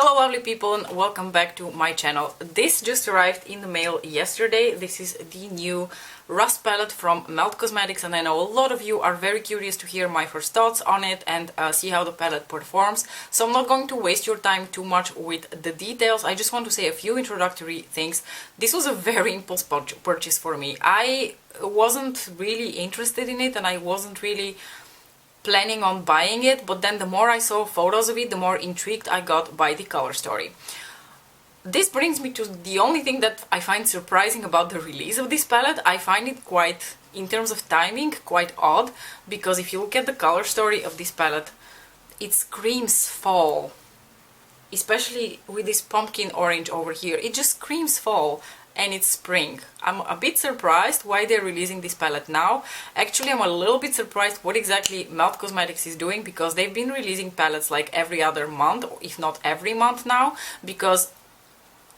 Hello lovely people and welcome back to my channel. This just arrived in the mail yesterday. This is the new Rust palette from Melt Cosmetics, and I know a lot of you are very curious to hear my first thoughts on it and see how the palette performs. So I'm not going to waste your time too much with the details. I just want to say a few introductory things. This was a very impulse purchase for me. I wasn't really interested in it and I wasn't really planning on buying it, but then the more I saw photos of it, the more intrigued I got by the color story. This brings me to the only thing that I find surprising about the release of this palette. I find it quite, in terms of timing, quite odd, because if you look at the color story of this palette, it screams fall. Especially with this pumpkin orange over here, it just screams fall. And it's spring. I'm a bit surprised why they're releasing this palette now. Actually, I'm a little bit surprised what exactly Melt Cosmetics is doing, because they've been releasing palettes like every other month, if not every month now, because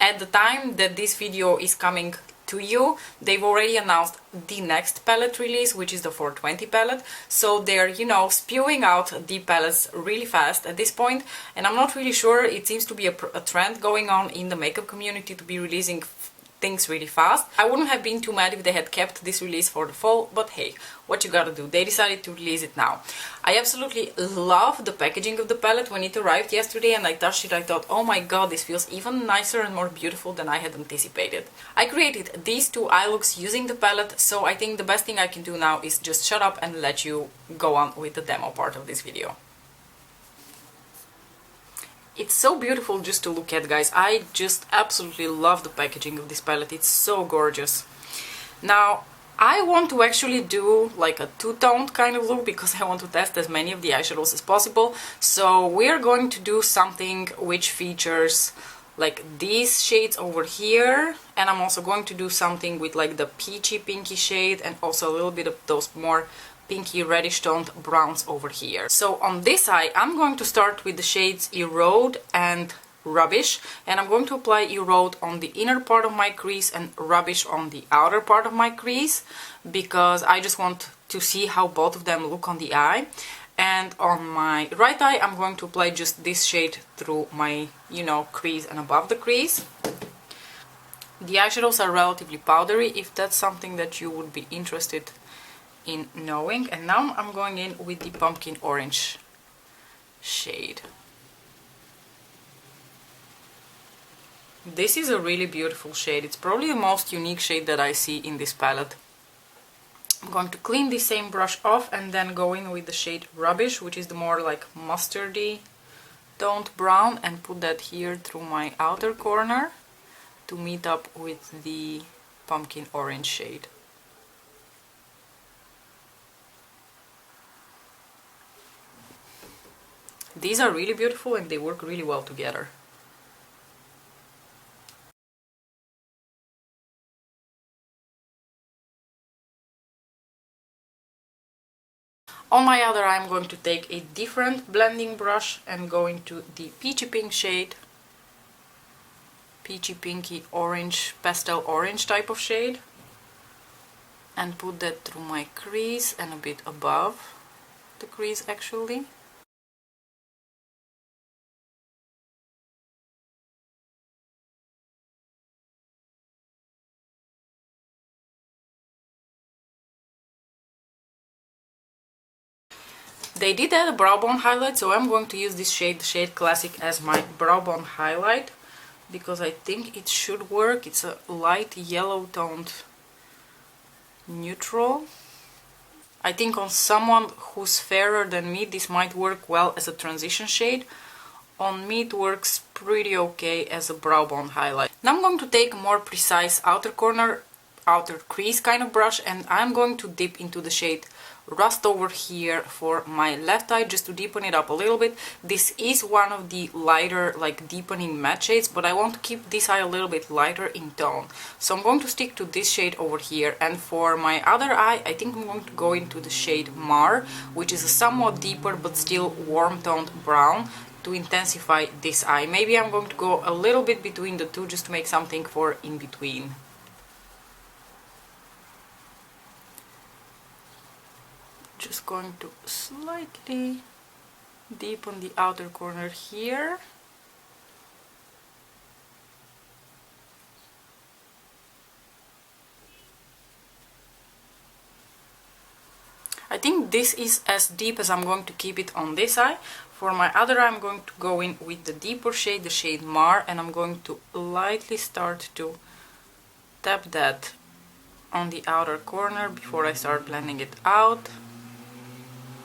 at the time that this video is coming to you, they've already announced the next palette release, which is the 420 palette. So they're, you know, spewing out the palettes really fast at this point, and I'm not really sure. It seems to be a trend going on in the makeup community to be releasing things really fast. I wouldn't have been too mad if they had kept this release for the fall, but hey, what you gotta do, they decided to release it now. I absolutely love the packaging of the palette. When it arrived yesterday and I touched it, I thought, oh my god, this feels even nicer and more beautiful than I had anticipated. I created these two eye looks using the palette, so I think the best thing I can do now is just shut up and let you go on with the demo part of this video. It's so beautiful just to look at, guys. I just absolutely love the packaging of this palette. It's so gorgeous. Now, I want to actually do like a two-toned kind of look because I want to test as many of the eyeshadows as possible. So we're going to do something which features like these shades over here, and I'm also going to do something with like the peachy pinky shade and also a little bit of those more pinky reddish toned browns over here. So on this eye, I'm going to start with the shades Erode and Rubbish, and I'm going to apply Erode on the inner part of my crease and Rubbish on the outer part of my crease, because I just want to see how both of them look on the eye. And on my right eye, I'm going to apply just this shade through my, you know, crease and above the crease. The eyeshadows are relatively powdery, if that's something that you would be interested in knowing. And now I'm going in with the pumpkin orange shade. This is a really beautiful shade. It's probably the most unique shade that I see in this palette. I'm going to clean the same brush off and then go in with the shade Rubbish, which is the more like mustardy toned brown, and put that here through my outer corner to meet up with the pumpkin orange shade. These are really beautiful and they work really well together. On my other eye, I'm going to take a different blending brush and go into the peachy pink shade. Peachy pinky orange, pastel orange type of shade. And put that through my crease and a bit above the crease actually. They did add a brow bone highlight, so I'm going to use this shade, the shade Classic, as my brow bone highlight, because I think it should work. It's a light yellow toned neutral. I think on someone who's fairer than me, this might work well as a transition shade. On me it works pretty okay as a brow bone highlight. Now I'm going to take a more precise outer corner, outer crease kind of brush, and I'm going to dip into the shade Rust over here for my left eye, just to deepen it up a little bit. This is one of the lighter, like deepening matte shades, but I want to keep this eye a little bit lighter in tone. So I'm going to stick to this shade over here, and for my other eye, I think I'm going to go into the shade Mar, which is a somewhat deeper but still warm toned brown, to intensify this eye. Maybe I'm going to go a little bit between the two just to make something for in between. Just going to slightly deepen the outer corner here. I think this is as deep as I'm going to keep it on this eye. For my other eye, I'm going to go in with the deeper shade, the shade Mar, and I'm going to lightly start to tap that on the outer corner before I start blending it out.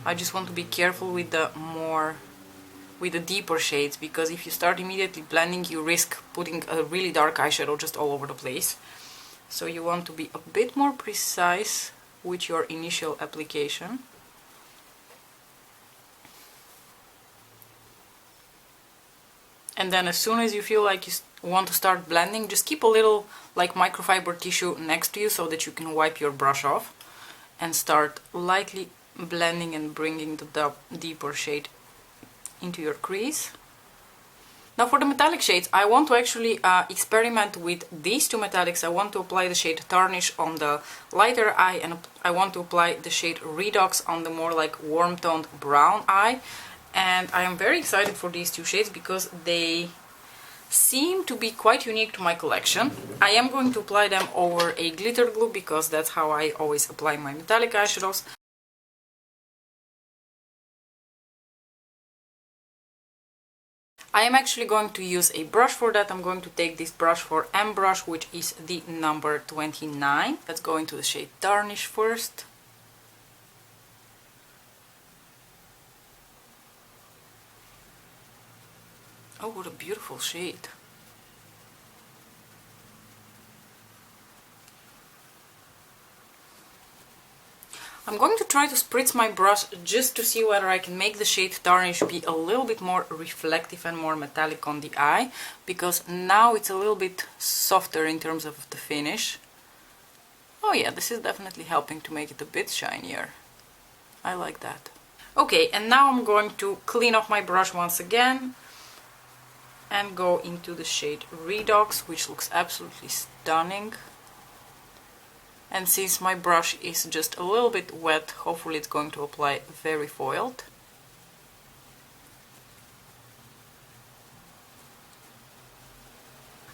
I just want to be careful with the deeper shades, because if you start immediately blending, you risk putting a really dark eyeshadow just all over the place. So you want to be a bit more precise with your initial application. And then as soon as you feel like you want to start blending, just keep a little like microfiber tissue next to you so that you can wipe your brush off and start lightly blending and bringing the deeper shade into your crease. Now for the metallic shades, I want to actually experiment with these two metallics. I want to apply the shade Tarnish on the lighter eye, and I want to apply the shade Redox on the more like warm toned brown eye. And I am very excited for these two shades because they seem to be quite unique to my collection. I am going to apply them over a glitter glue because that's how I always apply my metallic eyeshadows. I am actually going to use a brush for that. I'm going to take this brush for M Brush, which is the number 29. Let's go into the shade Tarnish first. Oh, what a beautiful shade. I'm going to try to spritz my brush just to see whether I can make the shade Tarnish be a little bit more reflective and more metallic on the eye, because now it's a little bit softer in terms of the finish. Oh yeah, this is definitely helping to make it a bit shinier. I like that. Okay, and now I'm going to clean off my brush once again and go into the shade Redox, which looks absolutely stunning. And since my brush is just a little bit wet, hopefully it's going to apply very foiled.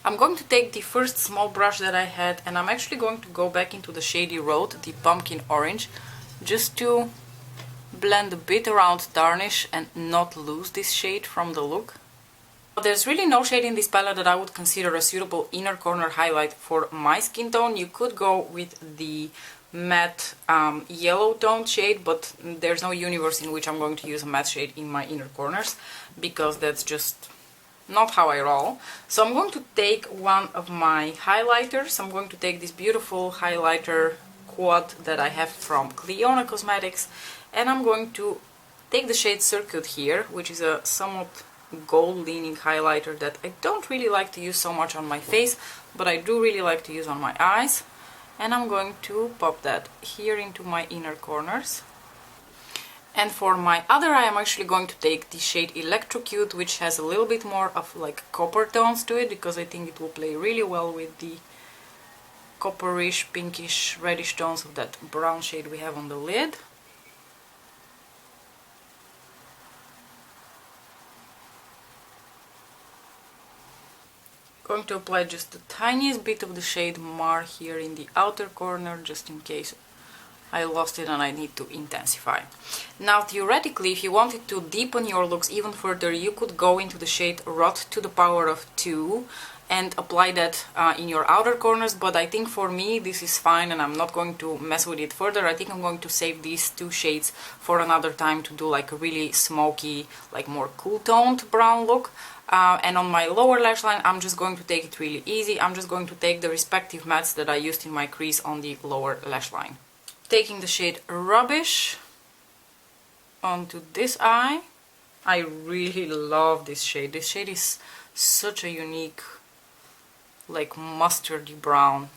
I'm going to take the first small brush that I had, and I'm actually going to go back into the Shady Road, the pumpkin orange, just to blend a bit around Tarnish and not lose this shade from the look. There's really no shade in this palette that I would consider a suitable inner corner highlight for my skin tone. You could go with the matte yellow toned shade, but there's no universe in which I'm going to use a matte shade in my inner corners, because that's just not how I roll. So I'm going to take one of my highlighters. I'm going to take this beautiful highlighter quad that I have from Clionadh Cosmetics, and I'm going to take the shade Circuit here, which is a somewhat gold leaning highlighter that I don't really like to use so much on my face, but I do really like to use on my eyes. And I'm going to pop that here into my inner corners. And for my other eye, I'm actually going to take the shade Electrocute, which has a little bit more of like copper tones to it, because I think it will play really well with the copperish, pinkish, reddish tones of that brown shade we have on the lid. Going to apply just the tiniest bit of the shade Mar here in the outer corner, just in case I lost it and I need to intensify. Now theoretically, if you wanted to deepen your looks even further, you could go into the shade Rot to the Power of 2 and apply that in your outer corners, but I think for me this is fine and I'm not going to mess with it further. I think I'm going to save these two shades for another time to do like a really smoky, like more cool toned brown look. And on my lower lash line, I'm just going to take it really easy. I'm just going to take the respective mattes that I used in my crease on the lower lash line. Taking the shade Rubbish onto this eye. I really love this shade. This shade is such a unique, like mustardy brown.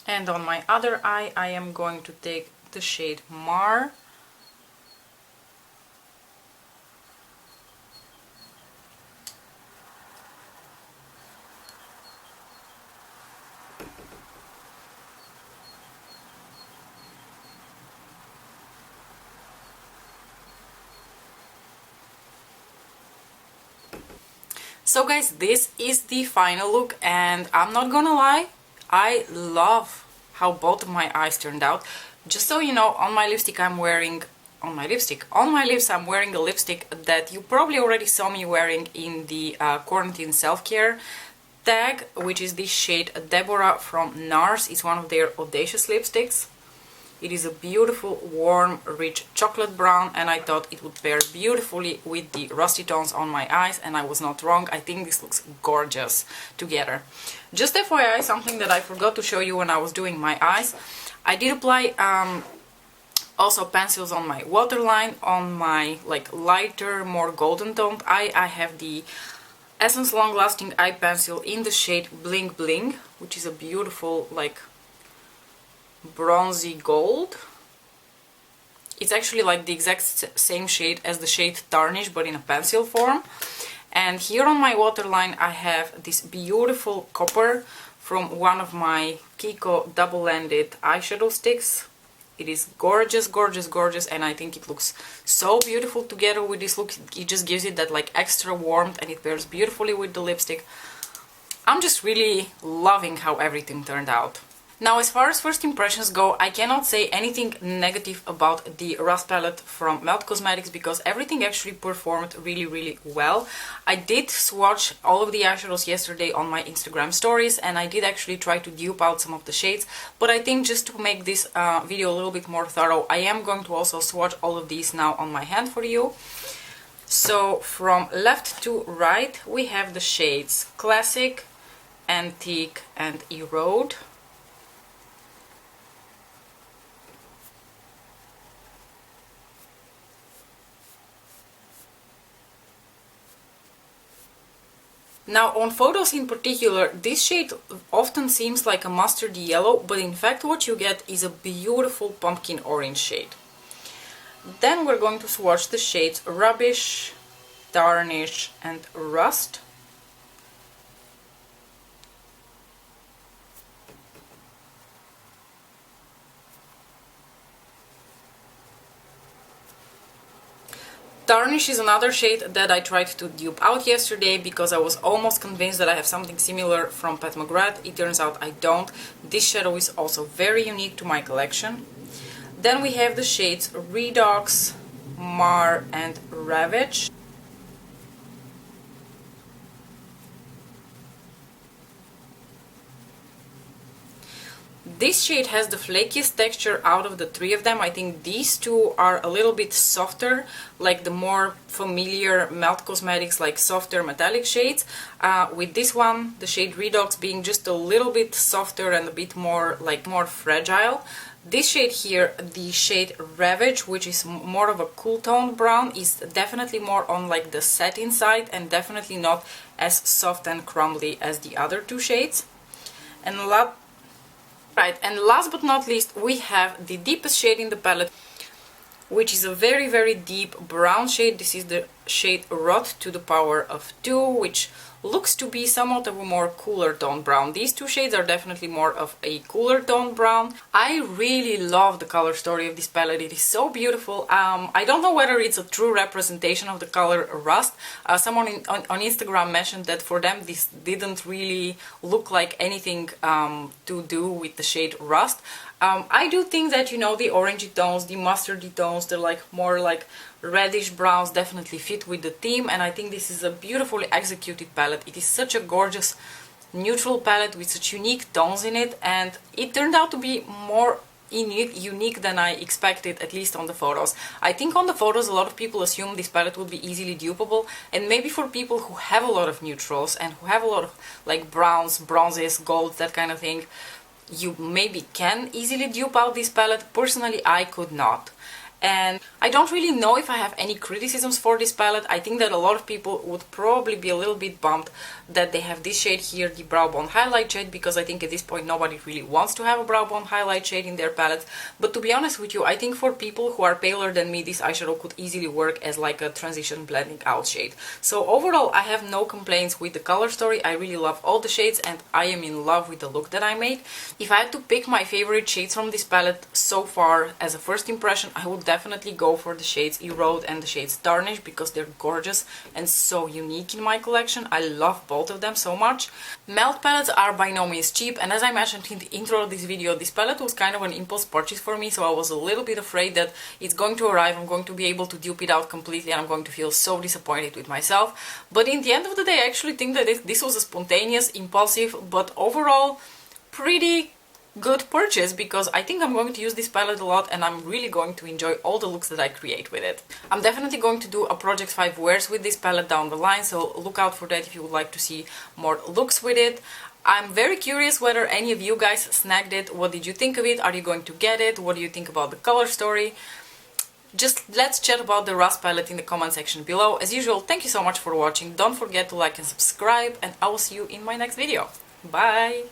And on my other eye, I am going to take the shade Mar. So guys, this is the final look, and I'm not gonna lie, I love how both of my eyes turned out. Just so you know, on my lips I'm wearing a lipstick that you probably already saw me wearing in the quarantine self-care tag, which is this shade Deborah from NARS. It's one of their audacious lipsticks. It is a beautiful, warm, rich chocolate brown, and I thought it would pair beautifully with the rusty tones on my eyes, and I was not wrong. I think this looks gorgeous together. Just FYI, something that I forgot to show you when I was doing my eyes, I did apply also pencils on my waterline, on my like lighter, more golden toned eye. I have the Essence Long Lasting Eye Pencil in the shade Bling Bling, which is a beautiful like bronzy gold. It's actually like the exact same shade as the shade Tarnish, but in a pencil form. And here on my waterline I have this beautiful copper from one of my Kiko double-ended eyeshadow sticks. It is gorgeous, gorgeous, gorgeous, and I think it looks so beautiful together with this look. It just gives it that like extra warmth, and it pairs beautifully with the lipstick. I'm just really loving how everything turned out. Now, as far as first impressions go, I cannot say anything negative about the Rust palette from Melt Cosmetics because everything actually performed really, really well. I did swatch all of the eyeshadows yesterday on my Instagram stories, and I did actually try to dupe out some of the shades, but I think just to make this video a little bit more thorough, I am going to also swatch all of these now on my hand for you. So from left to right, we have the shades Classic, Antique, and Erode. Now, on photos in particular, this shade often seems like a mustardy yellow, but in fact what you get is a beautiful pumpkin orange shade. Then we're going to swatch the shades Rubbish, Tarnish, and Rust. Tarnish is another shade that I tried to dupe out yesterday because I was almost convinced that I have something similar from Pat McGrath. It turns out I don't. This shadow is also very unique to my collection. Then we have the shades Redox, Mar, and Ravage. This shade has the flakiest texture out of the three of them. I think these two are a little bit softer, like the more familiar Melt Cosmetics, like softer metallic shades. With this one, the shade Redox, being just a little bit softer and a bit more like more fragile. This shade here, the shade Ravage, which is more of a cool toned brown, is definitely more on like the satin side and definitely not as soft and crumbly as the other two shades. And last but not least, we have the deepest shade in the palette, which is a very, very deep brown shade. This is the shade Rot to the Power of 2, which looks to be somewhat of a more cooler toned brown. These two shades are definitely more of a cooler toned brown. I really love the color story of this palette. It is so beautiful. I don't know whether it's a true representation of the color Rust. Someone on Instagram mentioned that for them this didn't really look like anything to do with the shade Rust. I do think that, you know, the orangey tones, the mustardy tones, they're like more like reddish browns definitely fit with the theme, and I think this is a beautifully executed palette. It is such a gorgeous neutral palette with such unique tones in it, and it turned out to be more unique than I expected, at least on the photos. I think on the photos a lot of people assume this palette would be easily dupable, and maybe for people who have a lot of neutrals and who have a lot of like browns, bronzes, golds, that kind of thing, you maybe can easily dupe out this palette. Personally, I could not. And I don't really know if I have any criticisms for this palette. I think that a lot of people would probably be a little bit bummed that they have this shade here, the Brow Bone Highlight shade, because I think at this point nobody really wants to have a Brow Bone Highlight shade in their palette. But to be honest with you, I think for people who are paler than me, this eyeshadow could easily work as like a transition blending out shade. So overall, I have no complaints with the color story. I really love all the shades and I am in love with the look that I made. If I had to pick my favorite shades from this palette so far as a first impression, I would definitely go for the shades Erode and the shades Tarnish because they're gorgeous and so unique in my collection. I love both of them so much. Melt palettes are by no means cheap, and as I mentioned in the intro of this video, this palette was kind of an impulse purchase for me, so I was a little bit afraid that it's going to arrive, I'm going to be able to dupe it out completely, and I'm going to feel so disappointed with myself. But in the end of the day, I actually think that this was a spontaneous, impulsive, but overall pretty good purchase, because I think I'm going to use this palette a lot and I'm really going to enjoy all the looks that I create with it. I'm definitely going to do a Project 5 wears with this palette down the line, so look out for that if you would like to see more looks with it. I'm very curious whether any of you guys snagged it. What did you think of it? Are you going to get it? What do you think about the color story? Just let's chat about the Rust palette in the comment section below. As usual, thank you so much for watching. Don't forget to like and subscribe, and I will see you in my next video. Bye!